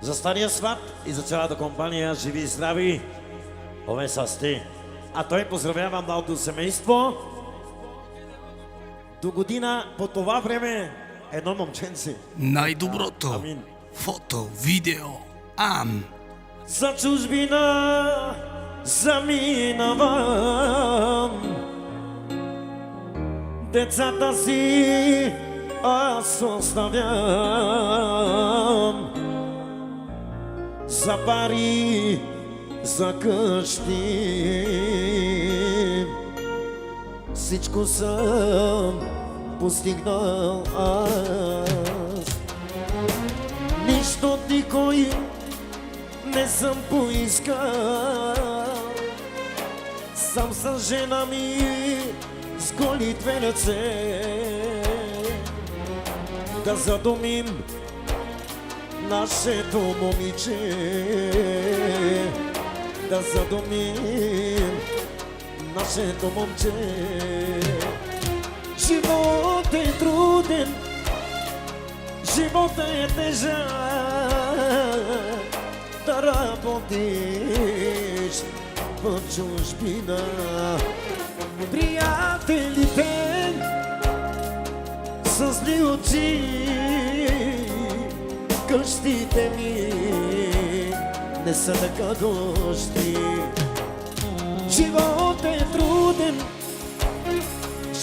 За стария сват и за цялата компания, живи и здрави, ове са ти. А той поздравява младото семейство. До година по това време едно момченце. Най-доброто Амин. фото, видео, ам. За чужбина заминавам, децата си аз оставям. За пари, за къщи, всичко съм постигнал аз. Нищо никой не съм поискал, сам с жена ми с голи две ръце да задумим нашето момиче, да задумим нашето момче. Живот е труден, живот е тежък, да работиш в чужбина. Приятелите с зли очи, къщите ми не са така дошли. Живот е труден,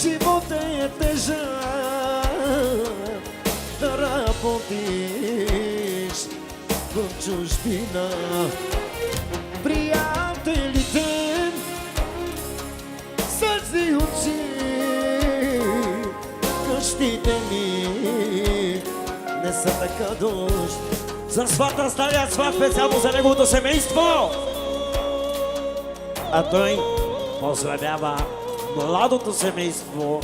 живот е тежък, да работиш в чужбина. Приятелите с зли очи, къщите ми не са така дошли. За свата, старият сват, специално за неговото семейство. А той поздравява младото семейство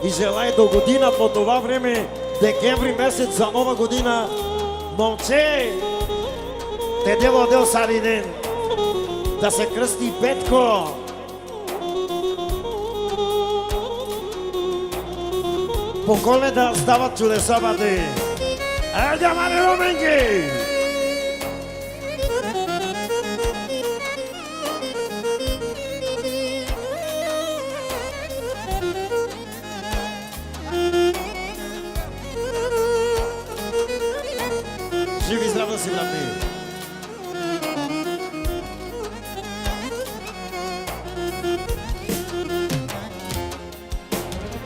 и желая до година по това време, декември месец за нова година. Момче, те деводел сари ден, да се кръсти Петко. По Коледа стават чудеса, бати. Айде, мали роменки! Живи и здраво да си, брат ми!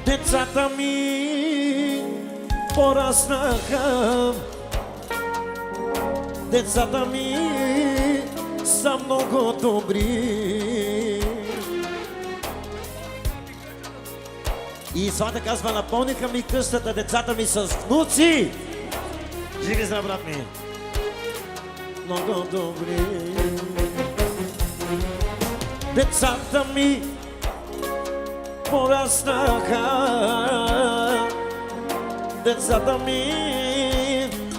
Децата ми пораснаха, децата ми са много добри. И свата казва, напълниха ми къщата децата ми с внуци. Живи здраво, брат ми! Много добри. Децата ми пораснаха, децата ми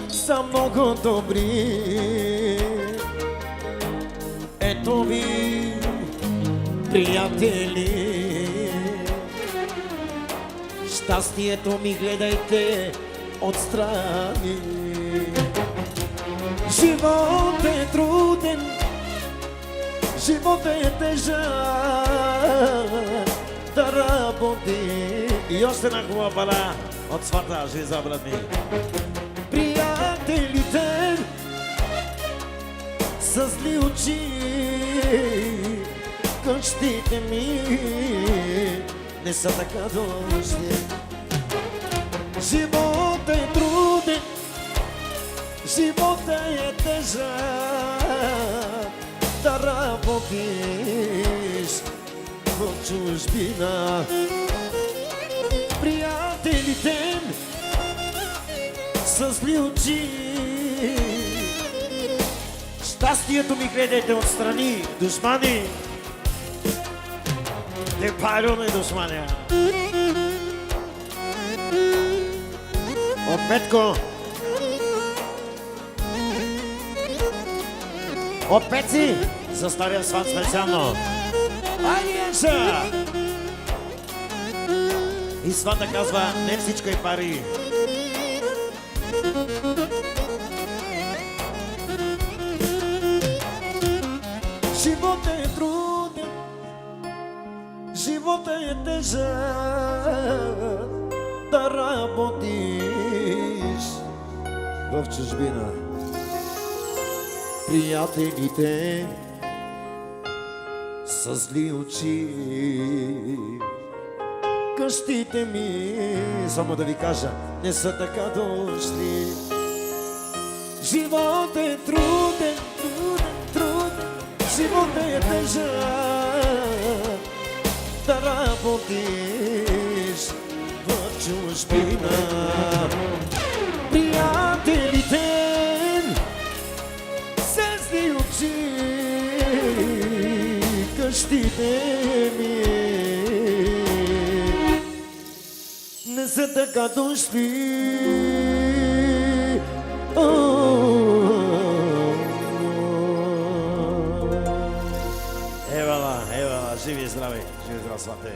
са много добри. Ето ви, приятели, щастието ми гледайте отстрани. Живот е труден, живот е тежък, да работи. И още една хубава пара от свата, живи за брат ми. Приятелите с зли очи, къщите ми не са така дошли. Живот е труден, живот е тежък, да работиш в чужбина. Приятелите с зли очи, щастието ми гледайте отстрани, душмани. Не парюме, душманя. От Петко. От Пеци за стария сват специално. Айде, Енша! И свата казва, не всичко е пари. Живот е труден, живот е тежък, да работиш в чужбина. Приятелите с зли очи, къщите ми, само да ви кажа, не са така дошли. Живот е труден, живот е тежък, да работиш в чужбина. Приятелите с зли очи, къщите ми не са така дошли. Евала, живи и здрави, свате.